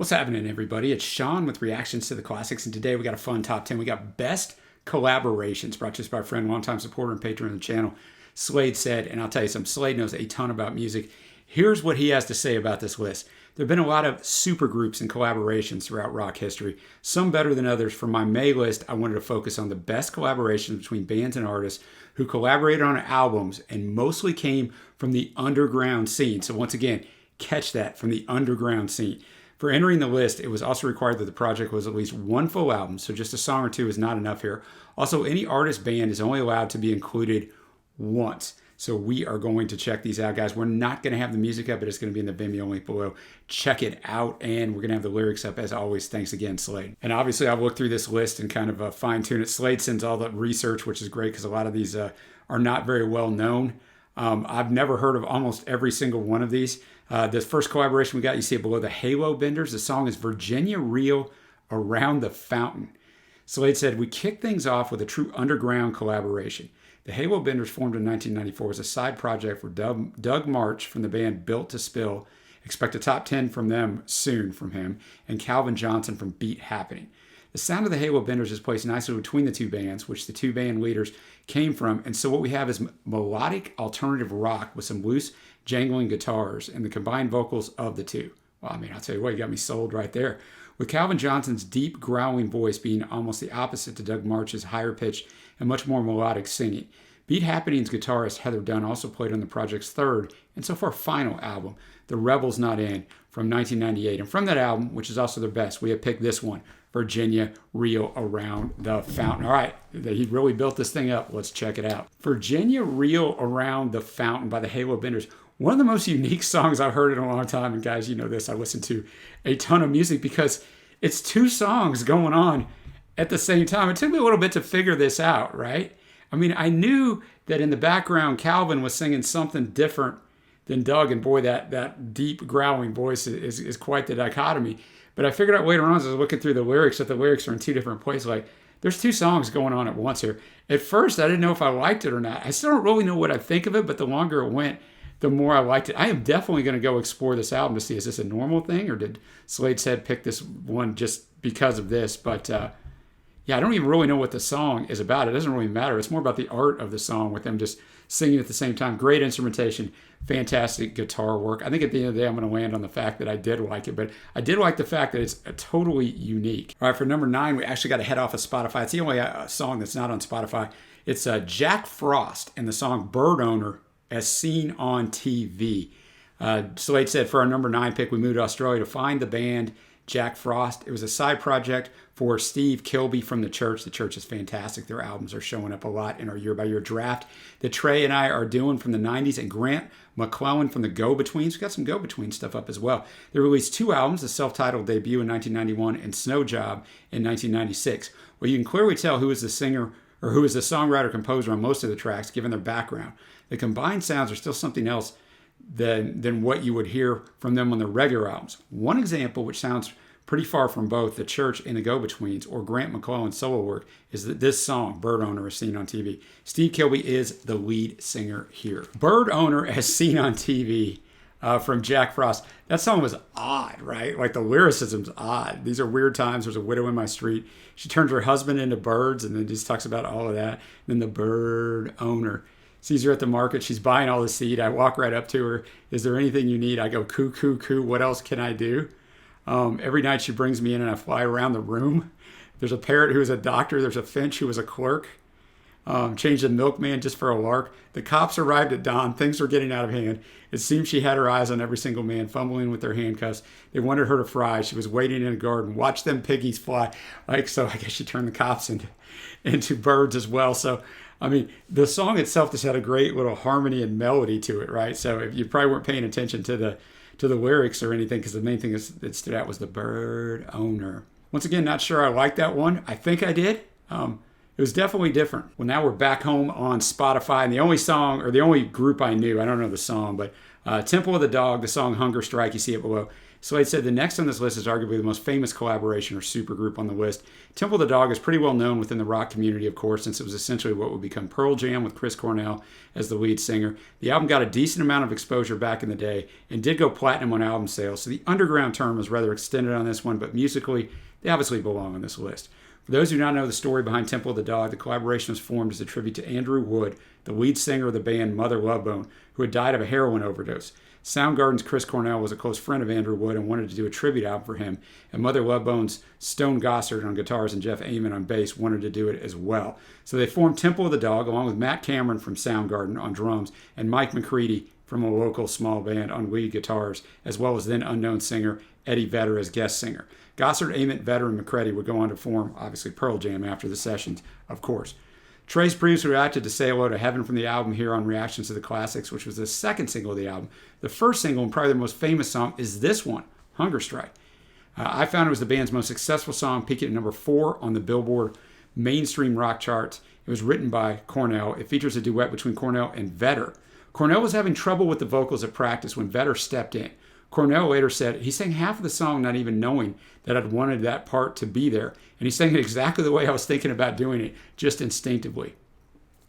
What's happening, everybody? It's Sean with Reactions to the Classics, and today we got a fun top 10. We got Best Collaborations, brought to us by a friend, longtime supporter and patron of the channel, Slade said, and I'll tell you something, Slade knows a ton about music. Here's what he has to say about this list. There have been a lot of supergroups and collaborations throughout rock history, some better than others. For my May list, I wanted to focus on the best collaborations between bands and artists who collaborated on albums and mostly came from the underground scene. So once again, catch that, from the underground scene. For entering the list, it was also required that the project was at least one full album, so just a song or two is not enough here. Also, any artist band is only allowed to be included once. So we are going to check these out, guys. We're not going to have the music up, but it's going to be in the Vimeo link below. Check it out, and we're going to have the lyrics up as always. Thanks again, Slade. And obviously, I've looked through this list and kind of fine-tune it. Slade sends all the research, which is great because a lot of these are not very well known. I've never heard of almost every single one of these. This first collaboration we got, you see it below, the Halo Benders. The song is Virginia Reel Around the Fountain. Slade said, we kicked things off with a true underground collaboration. The Halo Benders, formed in 1994, as a side project for Doug March from the band Built to Spill. Expect a top 10 from them soon from him. And Calvin Johnson from Beat Happening. The sound of the Halo Benders is placed nicely between the two bands, which the two band leaders came from. And so what we have is melodic alternative rock with some loose, jangling guitars and the combined vocals of the two. Well, I mean, I'll tell you what, you got me sold right there. With Calvin Johnson's deep, growling voice being almost the opposite to Doug March's higher pitch and much more melodic singing. Beat Happening's guitarist Heather Dunn also played on the project's third and so far final album, The Rebel's Not In, from 1998. And from that album, which is also their best, we have picked this one, Virginia Reel Around the Fountain. All right, he really built this thing up. Let's check it out. Virginia Reel Around the Fountain by the Halo Benders. One of the most unique songs I've heard in a long time. And guys, you know this, I listen to a ton of music because it's two songs going on at the same time. It took me a little bit to figure this out, right? I mean, I knew that in the background, Calvin was singing something different than Doug, and boy, that deep growling voice is quite the dichotomy. But I figured out later on as I was looking through the lyrics that the lyrics are in two different places. Like, there's two songs going on at once here. At first, I didn't know if I liked it or not. I still don't really know what I think of it, but the longer it went, the more I liked it. I am definitely going to go explore this album to see, is this a normal thing, or did Slade's Head pick this one just because of this? But yeah, I don't even really know what the song is about. It doesn't really matter. It's more about the art of the song with them just singing at the same time. Great instrumentation, fantastic guitar work. I think at the end of the day, I'm going to land on the fact that I did like it, but I did like the fact that it's totally unique. All right, for number 9, we actually got to head off of Spotify. It's the only song that's not on Spotify. It's Jack Frost and the song Bird Owner as Seen on TV. Slade said, for our number 9 pick, we moved to Australia to find the band Jack Frost. It was a side project for Steve Kilbey from The Church. The Church is fantastic. Their albums are showing up a lot in our year-by-year draft that Trey and I are doing from the 90s, and Grant McClellan from the Go-Betweens. We've got some Go-Between stuff up as well. They released 2 albums, a self-titled debut in 1991 and Snow Job in 1996. Well, you can clearly tell who is the singer or who is the songwriter-composer on most of the tracks, given their background. The combined sounds are still something else than what you would hear from them on their regular albums. One example, which sounds pretty far from both The Church and the Go-Betweens or Grant McClellan's solo work, is that this song, Bird Owner, as Seen on TV. Steve Kilbey is the lead singer here. Bird Owner as Seen on TV from Jack Frost. That song was odd, right? Like the lyricism's odd. These are weird times. There's a widow in my street. She turns her husband into birds and then just talks about all of that. And then the bird owner sees her at the market. She's buying all the seed. I walk right up to her. Is there anything you need? I go, coo, coo, coo. What else can I do? Every night she brings me in and I fly around the room. There's a parrot who is a doctor. There's a finch who was a clerk. Changed the milkman just for a lark. The cops arrived at dawn. Things were getting out of hand. It seemed she had her eyes on every single man, fumbling with their handcuffs. They wanted her to fry. She was waiting in a garden. Watch them piggies fly. Like, so I guess she turned the cops into birds as well. So, I mean, the song itself just had a great little harmony and melody to it, right? So if you probably weren't paying attention to the lyrics or anything, because the main thing that stood out was the bird owner. Once again, not sure I liked that one. I think I did. It was definitely different. Well, now we're back home on Spotify, and the only song, or the only group I knew, I don't know the song, but Temple of the Dog, the song Hunger Strike, you see it below. Slade said the next on this list is arguably the most famous collaboration or supergroup on the list. Temple the Dog is pretty well known within the rock community, of course, since it was essentially what would become Pearl Jam with Chris Cornell as the lead singer. The album got a decent amount of exposure back in the day and did go platinum on album sales, so the underground term is rather extended on this one, but musically, they obviously belong on this list. For those who do not know the story behind Temple of the Dog, the collaboration was formed as a tribute to Andrew Wood, the lead singer of the band Mother Love Bone, who had died of a heroin overdose. Soundgarden's Chris Cornell was a close friend of Andrew Wood and wanted to do a tribute album for him, and Mother Love Bone's Stone Gossard on guitars and Jeff Ament on bass wanted to do it as well. So they formed Temple of the Dog along with Matt Cameron from Soundgarden on drums and Mike McCready from a local small band on lead guitars, as well as then unknown singer Eddie Vedder as guest singer. Gossard, Ament, Vedder, and McCready would go on to form, obviously, Pearl Jam after the sessions, of course. Trey's previously reacted to Say Hello to Heaven from the album here on Reactions to the Classics, which was the second single of the album. The first single, and probably the most famous song, is this one, Hunger Strike. I found it was the band's most successful song, peaking at number 4 on the Billboard mainstream rock charts. It was written by Cornell. It features a duet between Cornell and Vedder. Cornell was having trouble with the vocals at practice when Vedder stepped in. Cornell later said he sang half of the song not even knowing that I'd wanted that part to be there, and he sang it exactly the way I was thinking about doing it, just instinctively.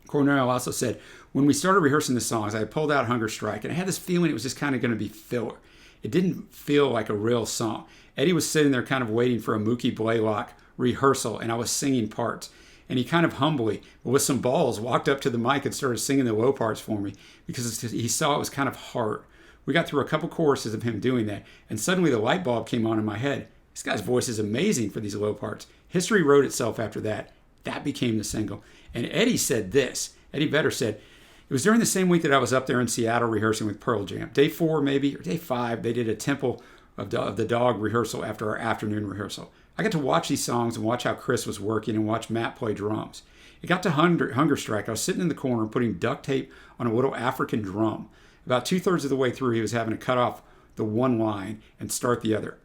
Cornell also said, when we started rehearsing the songs, I pulled out Hunger Strike, and I had this feeling it was just kind of going to be filler. It didn't feel like a real song. Eddie was sitting there kind of waiting for a Mookie Blaylock rehearsal, and I was singing parts. And he kind of humbly, but with some balls, walked up to the mic and started singing the low parts for me because he saw it was kind of hard. We got through a couple choruses of him doing that, and suddenly the light bulb came on in my head. This guy's voice is amazing for these low parts. History wrote itself after that. That became the single. And Eddie said this. Eddie Vedder said, it was during the same week that I was up there in Seattle rehearsing with Pearl Jam. Day 4 maybe, or day 5, they did a Temple of the Dog rehearsal after our afternoon rehearsal. I got to watch these songs and watch how Chris was working and watch Matt play drums. It got to Hunger Strike. I was sitting in the corner putting duct tape on a little African drum. About 2/3 of the way through, he was having to cut off the one line and start the other.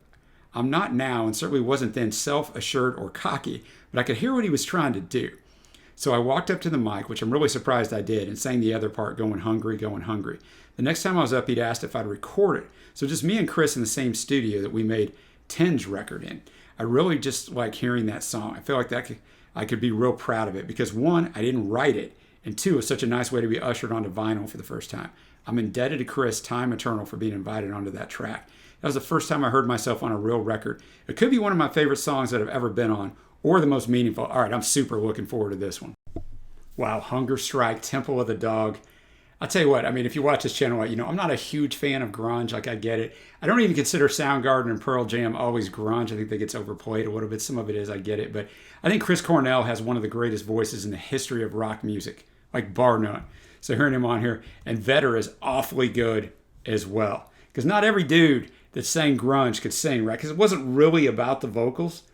I'm not now, and certainly wasn't then, self-assured or cocky, but I could hear what he was trying to do. So I walked up to the mic, which I'm really surprised I did, and sang the other part, Going Hungry, Going Hungry. The next time I was up, he'd asked if I'd record it. So just me and Chris in the same studio that we made Tin's record in. I really just like hearing that song. I feel like I could be real proud of it because, 1, I didn't write it, and 2, it's such a nice way to be ushered onto vinyl for the first time. I'm indebted to Chris, time eternal, for being invited onto that track. That was the first time I heard myself on a real record. It could be one of my favorite songs that I've ever been on, or the most meaningful. All right, I'm super looking forward to this one. Wow, Hunger Strike, Temple of the Dog. I'll tell you what, I mean, if you watch this channel, you know, I'm not a huge fan of grunge, like I get it. I don't even consider Soundgarden and Pearl Jam always grunge. I think that gets overplayed a little bit. Some of it is, I get it. But I think Chris Cornell has one of the greatest voices in the history of rock music, like bar none. So hearing him on here, and Vedder is awfully good as well. Because not every dude that sang grunge could sing, right? Because it wasn't really about the vocals.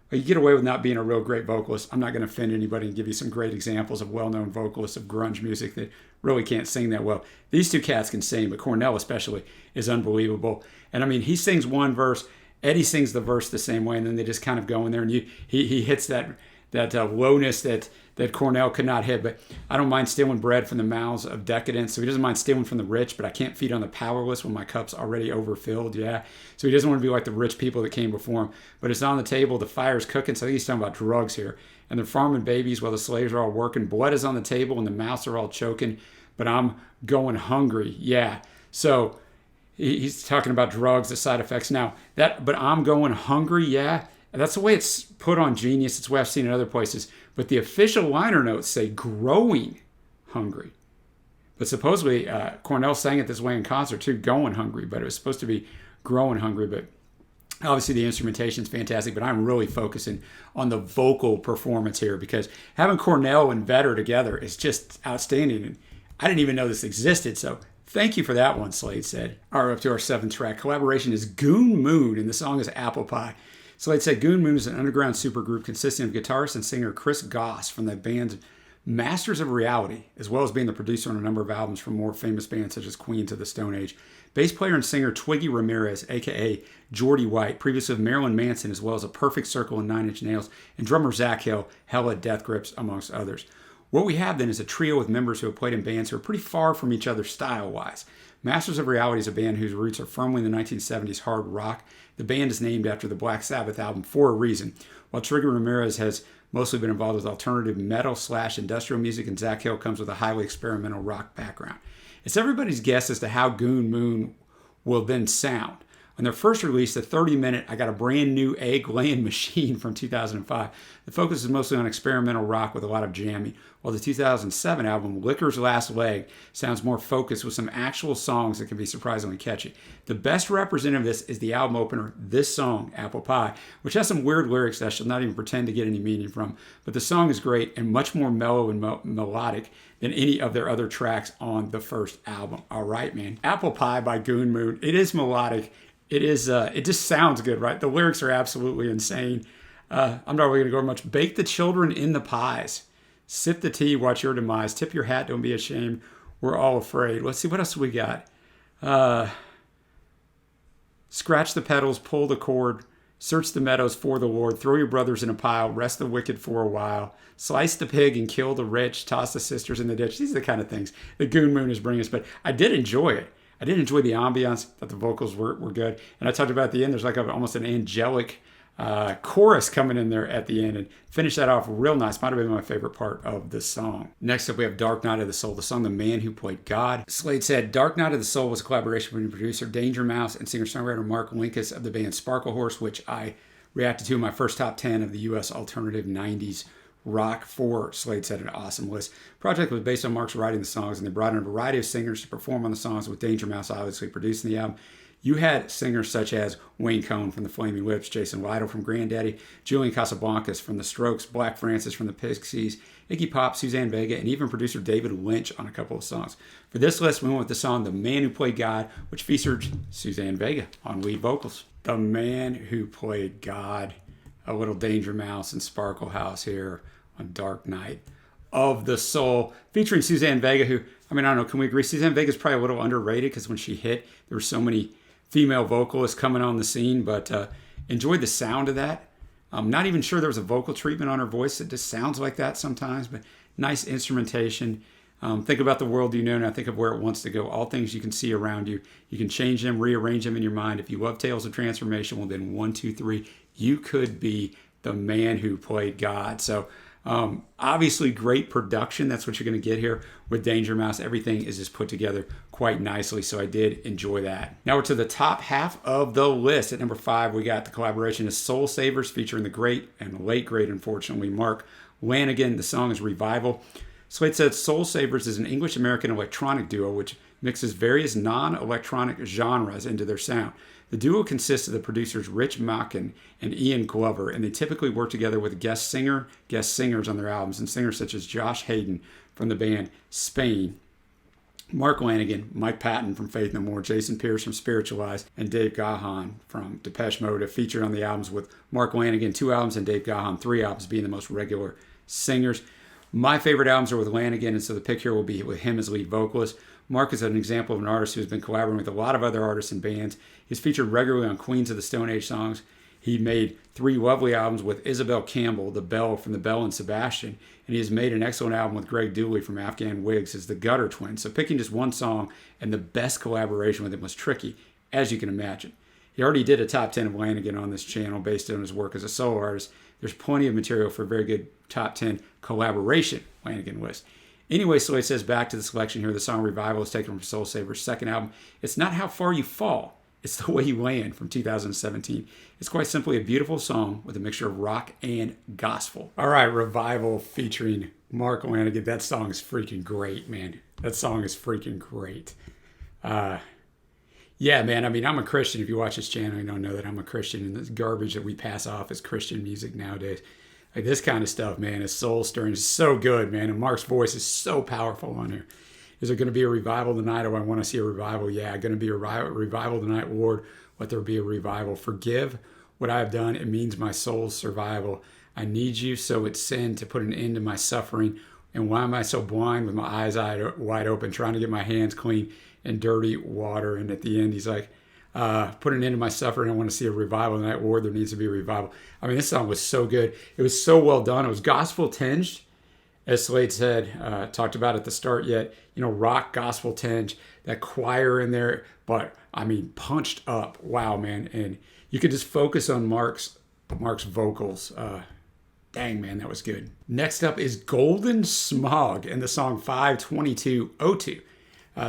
But you get away with not being a real great vocalist. I'm not going to offend anybody and give you some great examples of well-known vocalists of grunge music that really can't sing that well. These two cats can sing, but Cornell especially is unbelievable. And I mean, he sings one verse, Eddie sings the verse the same way, and then they just kind of go in there, and he hits that lowness that Cornell could not hit. But I don't mind stealing bread from the mouths of decadence. So he doesn't mind stealing from the rich, but I can't feed on the powerless when my cup's already overfilled. Yeah. So he doesn't want to be like the rich people that came before him. But it's on the table. The fire's cooking. So I think he's talking about drugs here. And they're farming babies while the slaves are all working. Blood is on the table and the mouths are all choking. But I'm going hungry. Yeah. So he's talking about drugs, the side effects. Now, but I'm going hungry. Yeah. That's the way it's put on Genius. It's the way I've seen it in other places. But the official liner notes say growing hungry. But supposedly Cornell sang it this way in concert too, going hungry. But it was supposed to be growing hungry. But obviously the instrumentation is fantastic. But I'm really focusing on the vocal performance here because having Cornell and Vedder together is just outstanding. And I didn't even know this existed. So thank you for that one, Slade said. All right, up to our 7th track. Collaboration is Goon Moon, and the song is Apple Pie. Slade said Goon Moon is an underground supergroup consisting of guitarist and singer Chris Goss from the band Masters of Reality, as well as being the producer on a number of albums from more famous bands such as Queens of the Stone Age. Bass player and singer Twiggy Ramirez, a.k.a. Geordie White, previously of Marilyn Manson, as well as A Perfect Circle and 9 Inch Nails, and drummer Zach Hill, Hella Death Grips, amongst others. What we have then is a trio with members who have played in bands who are pretty far from each other style-wise. Masters of Reality is a band whose roots are firmly in the 1970s hard rock. The band is named after the Black Sabbath album for a reason. While Trigger Ramirez has mostly been involved with alternative metal/industrial music, and Zach Hill comes with a highly experimental rock background. It's everybody's guess as to how Goon Moon will then sound. On their first release, the 30-minute I Got a Brand New Egg-Laying Machine from 2005, the focus is mostly on experimental rock with a lot of jamming, while the 2007 album, Licker's Last Leg, sounds more focused with some actual songs that can be surprisingly catchy. The best representative of this is the album opener, this song, Apple Pie, which has some weird lyrics that I shall not even pretend to get any meaning from, but the song is great and much more mellow and melodic than any of their other tracks on the first album. All right, man. Apple Pie by Goon Moon. It is melodic. It is. It just sounds good, right? The lyrics are absolutely insane. I'm not really going to go much. Bake the children in the pies. Sip the tea, watch your demise. Tip your hat, don't be ashamed. We're all afraid. Let's see, what else we got? Scratch the pedals, pull the cord. Search the meadows for the Lord. Throw your brothers in a pile. Rest the wicked for a while. Slice the pig and kill the rich. Toss the sisters in the ditch. These are the kind of things that Goon Moon is bringing us. But I did enjoy it. I did enjoy the ambiance, that the vocals were good. And I talked about at the end, there's like almost an angelic chorus coming in there at the end and finish that off real nice. Might have been my favorite part of the song. Next up, we have Dark Night of the Soul, the song The Man Who Played God. Slade said, Dark Night of the Soul was a collaboration between producer Danger Mouse and singer-songwriter Mark Linkous of the band Sparkle Horse, which I reacted to in my first top 10 of the U.S. alternative 90s rock for Slade said, an awesome list. The project was based on Mark's writing the songs, and they brought in a variety of singers to perform on the songs, with Danger Mouse obviously producing the album. You had singers such as Wayne Cohn from the Flaming Lips, Jason Lytle from Granddaddy, Julian Casablancas from the Strokes, Black Francis from the Pixies, Iggy Pop, Suzanne Vega, and even producer David Lynch on a couple of songs. For this list, we went with the song The Man Who Played God, which featured Suzanne Vega on lead vocals. The Man Who Played God, a little Danger Mouse and Sparkle House here on Dark Night of the Soul, featuring Suzanne Vega, who, I don't know, can we agree? Suzanne Vega is probably a little underrated because when she hit, there were so many female vocalists coming on the scene, but enjoyed the sound of that. I'm not even sure there was a vocal treatment on her voice. It just sounds like that sometimes, but nice instrumentation. Think about the world you know, and I think of where it wants to go. All things you can see around you. You can change them, rearrange them in your mind. If you love tales of transformation, well then 1, 2, 3, you could be the man who played God. So obviously great production. That's what you're going to get here with Danger Mouse. Everything is just put together quite nicely, so I did enjoy that. Now we're to the top half of the list. At number 5, we got the collaboration of Soulsavers featuring the great and late great, unfortunately, Mark Lanegan. The song is Revival. Slade said Soulsavers is an English-American electronic duo which mixes various non-electronic genres into their sound. The duo consists of the producers Rich Mackin and Ian Glover, and they typically work together with guest singers on their albums, and singers such as Josh Hayden from the band Spain, Mark Lanegan, Mike Patton from Faith No More, Jason Pierce from Spiritualized, and Dave Gahan from Depeche Mode have featured on the albums, with Mark Lanegan 2 albums and Dave Gahan 3 albums being the most regular singers. My favorite albums are with Lanegan, and so the pick here will be with him as lead vocalist. Mark is an example of an artist who has been collaborating with a lot of other artists and bands. He's featured regularly on Queens of the Stone Age songs. He made 3 lovely albums with Isabel Campbell, the Bell from the Bell and Sebastian, and he has made an excellent album with Greg Dooley from Afghan Wigs as the Gutter Twins. So picking just one song and the best collaboration with him was tricky, as you can imagine. He already did a top 10 of Lanegan on this channel based on his work as a solo artist. There's plenty of material for a very good top 10 collaboration Lanegan list. Anyway, so he says back to the selection here. The song Revival is taken from Soulsavers' second album. It's not how far you fall, it's the way you land, from 2017. It's quite simply a beautiful song with a mixture of rock and gospel. All right, Revival featuring Mark Lanegan. That song is freaking great, man. That song is freaking great. Yeah, man, I'm a Christian. If you watch this channel, you don't know that I'm a Christian, and this garbage that we pass off as Christian music nowadays. Like this kind of stuff, man, is soul stirring. It's so good, man. And Mark's voice is so powerful on here. Is there going to be a revival tonight? Oh, I want to see a revival. Yeah, going to be a revival tonight, Lord. Let there be a revival. Forgive what I have done. It means my soul's survival. I need you, so it's sin, to put an end to my suffering. And why am I so blind with my eyes wide open, trying to get my hands clean in dirty water? And at the end, he's like, put an end to my suffering. I want to see a revival tonight, Lord. There needs to be a revival. This song was so good. It was so well done. It was gospel tinged. as Slade said, talked about at the start yet, rock gospel tinge, that choir in there, but I mean, punched up. Wow, man. And you could just focus on Mark's vocals. Dang, man, that was good. Next up is Golden Smog and the song 52202.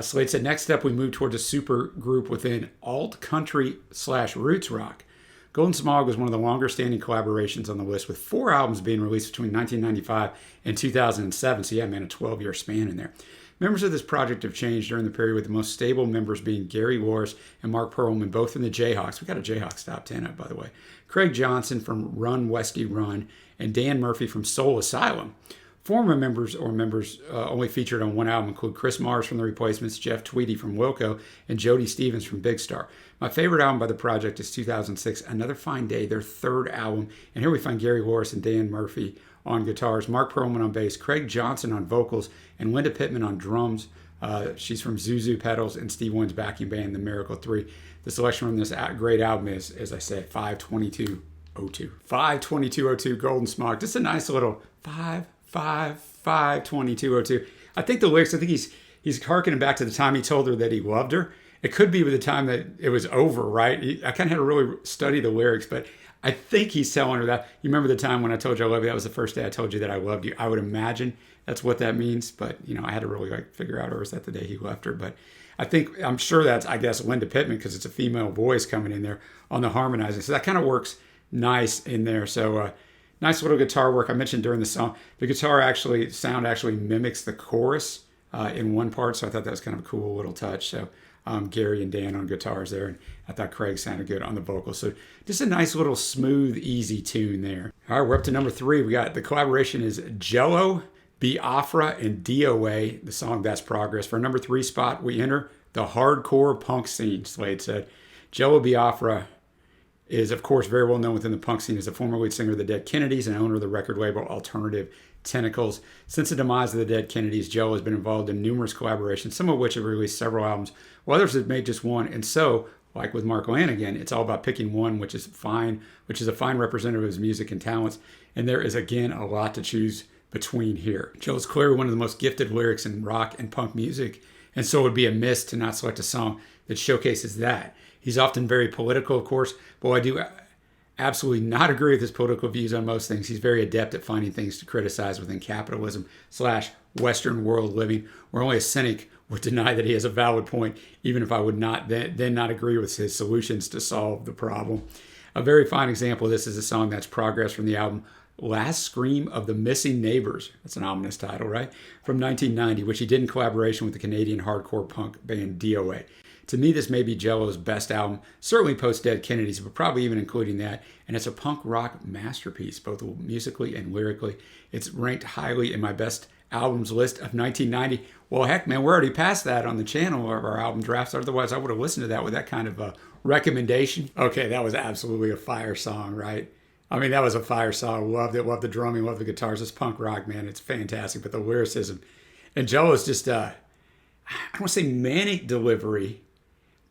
Slade said, next up, we move towards a super group within alt country / roots rock. Golden Smog was one of the longer standing collaborations on the list, with 4 albums being released between 1995 and 2007. So yeah, man, a 12-year span in there. Members of this project have changed during the period, with the most stable members being Gary Loris and Mark Perlman, both from the Jayhawks. We got a Jayhawks top 10 up, by the way. Craig Johnson from Run Westy Run, and Dan Murphy from Soul Asylum. Former members only featured on one album include Chris Mars from The Replacements, Jeff Tweedy from Wilco, and Jody Stevens from Big Star. My favorite album by the project is 2006, Another Fine Day, their 3rd album. And here we find Gary Loris and Dan Murphy on guitars, Mark Perlman on bass, Craig Johnson on vocals, and Linda Pittman on drums. She's from Zuzu Pedals and Steve Wynn's backing band, The Miracle 3. The selection from this great album is, as I said, 52202. 52202, Golden Smog. Just a nice little 52202. I think the lyrics, he's harkening back to the time he told her that he loved her. It could be with the time that it was over, right? I kind of had to really study the lyrics, but I think he's telling her that. You remember the time when I told you I love you? That was the first day I told you that I loved you. I would imagine that's what that means, but I had to really figure out, or is that the day he left her? But I'm sure that's, I guess, Linda Pittman, because it's a female voice coming in there on the harmonizing. So that kind of works nice in there. So nice little guitar work. I mentioned during the song, the guitar sound actually mimics the chorus in one part. So I thought that was kind of a cool little touch. So Gary and Dan on guitars there, and I thought Craig sounded good on the vocals. So just a nice little smooth, easy tune there. All right, we're up to number 3. We got the collaboration is Jello Biafra and DOA, the song That's Progress. For number 3 spot, we enter the hardcore punk scene, Slade said. Jello Biafra is, of course, very well known within the punk scene as a former lead singer of the Dead Kennedys and owner of the record label Alternative Tentacles. Since the demise of the Dead Kennedys, Jello has been involved in numerous collaborations, some of which have released several albums, while others have made just one. And so, like with Mark Lanegan, it's all about picking one, which is a fine representative of his music and talents. And there is, again, a lot to choose between here. Joe's clearly one of the most gifted lyrics in rock and punk music, and so it would be a miss to not select a song that showcases that. He's often very political, of course, but I do absolutely not agree with his political views on most things. He's very adept at finding things to criticize within capitalism / Western world living, where only a cynic would deny that he has a valid point, even if I would not then not agree with his solutions to solve the problem. A very fine example of this is a song That's Progress from the album Last Scream of the Missing Neighbors. That's an ominous title, right? From 1990, which he did in collaboration with the Canadian hardcore punk band DOA. To me, this may be Jello's best album, certainly post-Dead Kennedys, but probably even including that. And it's a punk rock masterpiece, both musically and lyrically. It's ranked highly in my best albums list of 1990. Well, heck, man, we're already past that on the channel of our album drafts. Otherwise, I would have listened to that with that kind of a recommendation. Okay, that was absolutely a fire song, right? I mean, that was a fire song. Loved it. Loved the drumming. Loved the guitars. It's punk rock, man. It's fantastic. But the lyricism. And Jello's just, I don't want to say manic delivery,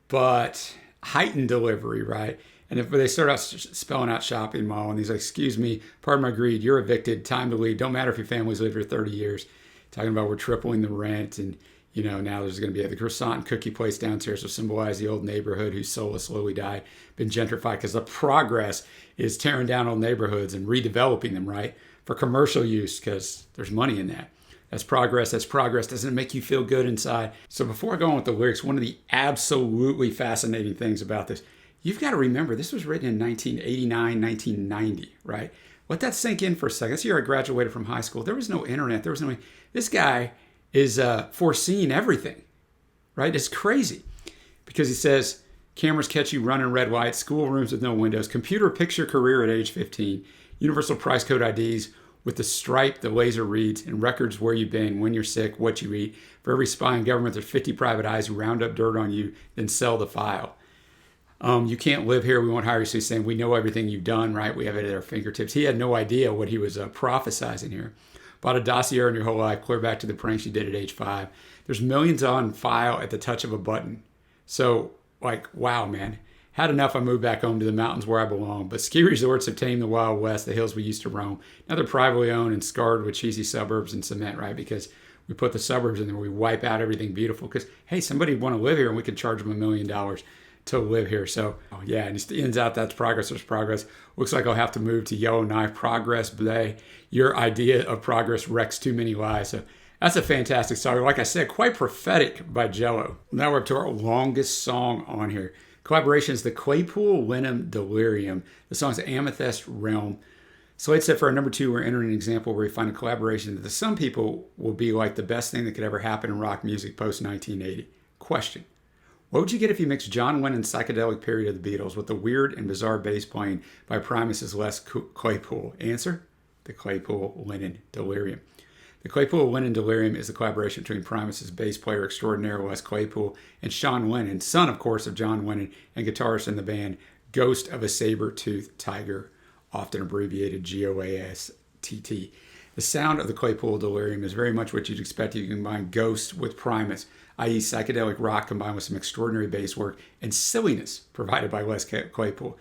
but heightened delivery, right? And if they start out spelling out shopping mall, and he's like, excuse me, pardon my greed, you're evicted, time to leave. Don't matter if your family's lived here 30 years. Talking about we're tripling the rent, and now there's going to be the croissant and cookie place downstairs to symbolize the old neighborhood whose soul has slowly died, been gentrified, because the progress is tearing down old neighborhoods and redeveloping them, right? For commercial use, because there's money in that. That's progress. That's progress. Doesn't it make you feel good inside? So before I go on with the lyrics, one of the absolutely fascinating things about this, you've got to remember, this was written in 1989, 1990, right? Let that sink in for a second. This year I graduated from high school. There was no internet. This guy is foreseeing everything, right? It's crazy because he says, cameras catch you running red lights, schoolrooms with no windows, computer picture career at age 15, universal price code IDs with the stripe the laser reads, and records where you've been, when you're sick, what you eat. For every spy in government, there's 50 private eyes who round up dirt on you, then sell the file. You can't live here. We won't hire you. So he's saying, we know everything you've done, right? We have it at our fingertips. He had no idea what he was prophesizing here. Bought a dossier on your whole life, clear back to the pranks you did at age 5. There's millions on file at the touch of a button. So, wow, man. Had enough, I moved back home to the mountains where I belong. But ski resorts have tamed the Wild West, the hills we used to roam. Now they're privately owned and scarred with cheesy suburbs and cement, right? Because we put the suburbs in there, we wipe out everything beautiful. Because, hey, somebody would want to live here and we could charge them $1 million to live here. So, oh yeah, and it ends out that's progress, there's progress. Looks like I'll have to move to Yellowknife. Progress, bleh. Your idea of progress wrecks too many lives. So that's a fantastic song. Like I said, quite prophetic by Jello. Now we're up to our longest song on here. Collaboration is the Claypool Wenham Delirium. The song's Amethyst Realm. Slade said for our number 2, we're entering an example where we find a collaboration that to some people will be like the best thing that could ever happen in rock music post 1980. Question. What would you get if you mixed John Lennon's psychedelic period of the Beatles with the weird and bizarre bass playing by Primus's Les Claypool? Answer, the Claypool Lennon Delirium. The Claypool Lennon Delirium is the collaboration between Primus's bass player extraordinaire Les Claypool and Sean Lennon, son, of course, of John Lennon, and guitarist in the band Ghost of a Saber-Toothed Tiger, often abbreviated GOASTT. The sound of the Claypool Delirium is very much what you'd expect if you combine Ghost with Primus, i.e. psychedelic rock combined with some extraordinary bass work and silliness provided by Les Claypool.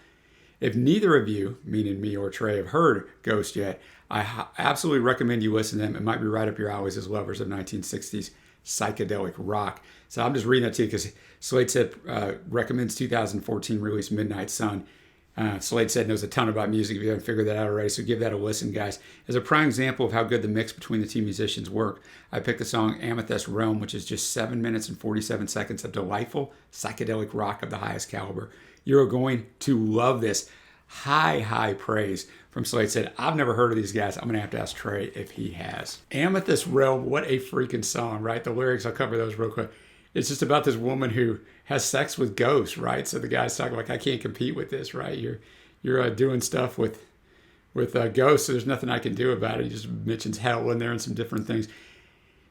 If neither of you, meaning me or Trey, have heard Ghost yet, I absolutely recommend you listen to them. It might be right up your alleys as lovers of 1960s psychedelic rock. So I'm just reading that to you because Slade said recommends 2014 release Midnight Sun. Slade said knows a ton about music if you haven't figured that out already, so give that a listen, guys. As a prime example of how good the mix between the two musicians work, I picked the song Amethyst Realm, which is just 7 minutes and 47 seconds of delightful psychedelic rock of the highest caliber. You're going to love this. High praise from Slade said, I've never heard of these guys. I'm going to have to ask Trey if he has. Amethyst Realm, what a freaking song, right? The lyrics, I'll cover those real quick. It's just about this woman who has sex with ghosts, right? So the guy's talking like, I can't compete with this, right? You're doing stuff with ghosts, so there's nothing I can do about it. He just mentions hell in there and some different things.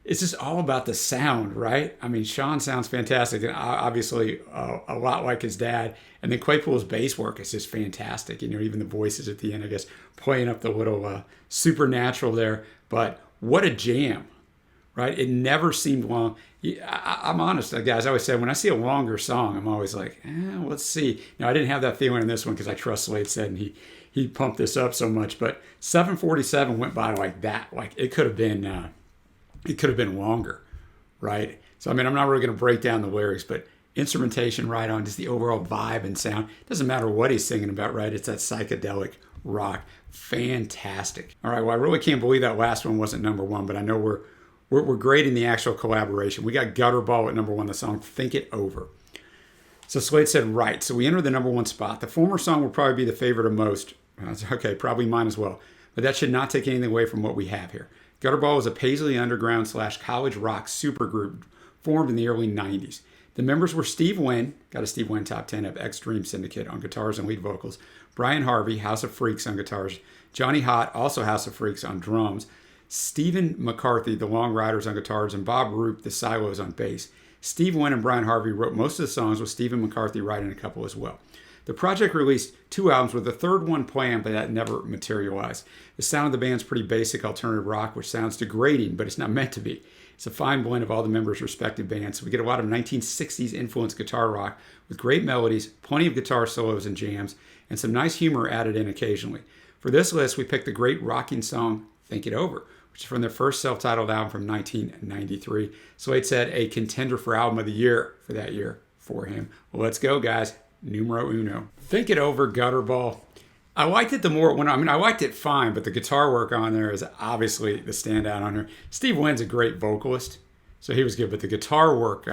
It's just all about the sound, right? I mean, Sean sounds fantastic, and obviously a lot like his dad. And then Claypool's bass work is just fantastic. You know, even the voices at the end, I guess, playing up the little supernatural there. But what a jam, right? It never seemed long. I'm honest, guys. I always say when I see a longer song, I'm always like, let's see. Now, I didn't have that feeling in this one because I trust Slade said, and he pumped this up so much. But 7:47 went by like that. Like it could have been longer, right? So, I mean, I'm not really going to break down the lyrics, but instrumentation right on, just the overall vibe and sound. Doesn't matter what he's singing about, right? It's that psychedelic rock. Fantastic. All right, well, I really can't believe that last one wasn't number 1, but I know we're grading the actual collaboration. We got Gutterball at number 1, the song Think It Over. So Slade said, right. So we enter the number 1 spot. The former song will probably be the favorite of most. Okay, probably mine as well. But that should not take anything away from what we have here. Gutterball is a Paisley Underground / college rock supergroup formed in the early 90s. The members were Steve Wynn, got a Steve Wynn top 10 of X Dream Syndicate on guitars and lead vocals, Brian Harvey, House of Freaks on guitars, Johnny Hott, also House of Freaks on drums, Stephen McCarthy, the Long Riders on guitars, and Bob Roop, the Silos on bass. Steve Wynn and Brian Harvey wrote most of the songs, with Stephen McCarthy writing a couple as well. The project released 2 albums with the third one planned, but that never materialized. The sound of the band's pretty basic alternative rock, which sounds degrading, but it's not meant to be. It's a fine blend of all the members' respective bands. So we get a lot of 1960s influenced guitar rock with great melodies, plenty of guitar solos and jams, and some nice humor added in occasionally. For this list, we picked the great rocking song Think It Over, which is from their first self-titled album from 1993. Slade said a contender for album of the year for that year for him. Well, let's go, guys. Numero uno. Think It Over, Gutterball. I liked it I liked it fine, but the guitar work on there is obviously the standout on there. Steve Wynn's a great vocalist, so he was good, but the guitar work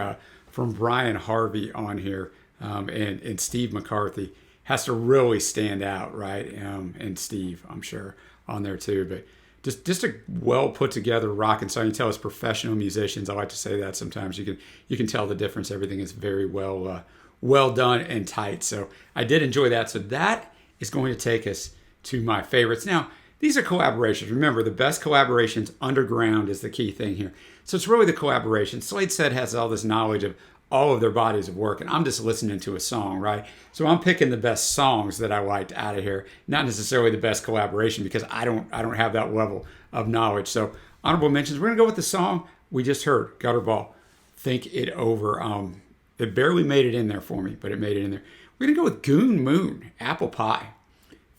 from Brian Harvey on here and Steve McCarthy has to really stand out, right? And Steve, I'm sure, on there too, but just a well put together rock and song. You tell as professional musicians, I like to say that sometimes you can tell the difference. Everything is very well done and tight. So I did enjoy that. So that is going to take us to my favorites. Now, these are collaborations. Remember, the best collaborations underground is the key thing here. So it's really the collaboration. Slade said has all this knowledge of all of their bodies of work, and I'm just listening to a song, right? So I'm picking the best songs that I liked out of here, not necessarily the best collaboration, because I don't have that level of knowledge. So honorable mentions. We're gonna go with the song we just heard, Gutterball, Think It Over. It barely made it in there for me, but it made it in there. We're going to go with Goon Moon, Apple Pie.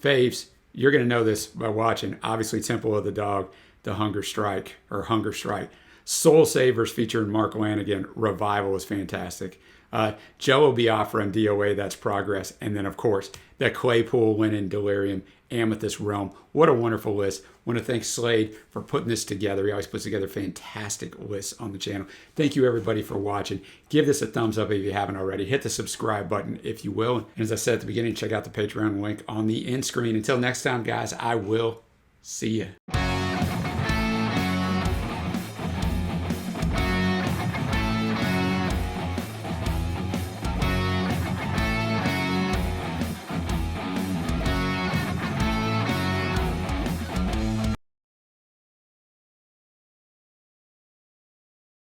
Faves, you're going to know this by watching. Obviously, Temple of the Dog, The Hunger Strike. Soulsavers featuring Mark Lanegan. Revival is fantastic. Jello Biafra and DOA, that's progress. And then, of course, the Claypool win in Delirium, Amethyst Realm. What a wonderful list. Want to thank Slade for putting this together. He always puts together fantastic lists on the channel. Thank you, everybody, for watching. Give this a thumbs up if you haven't already. Hit the subscribe button if you will. And as I said at the beginning, check out the Patreon link on the end screen. Until next time, guys, I will see you.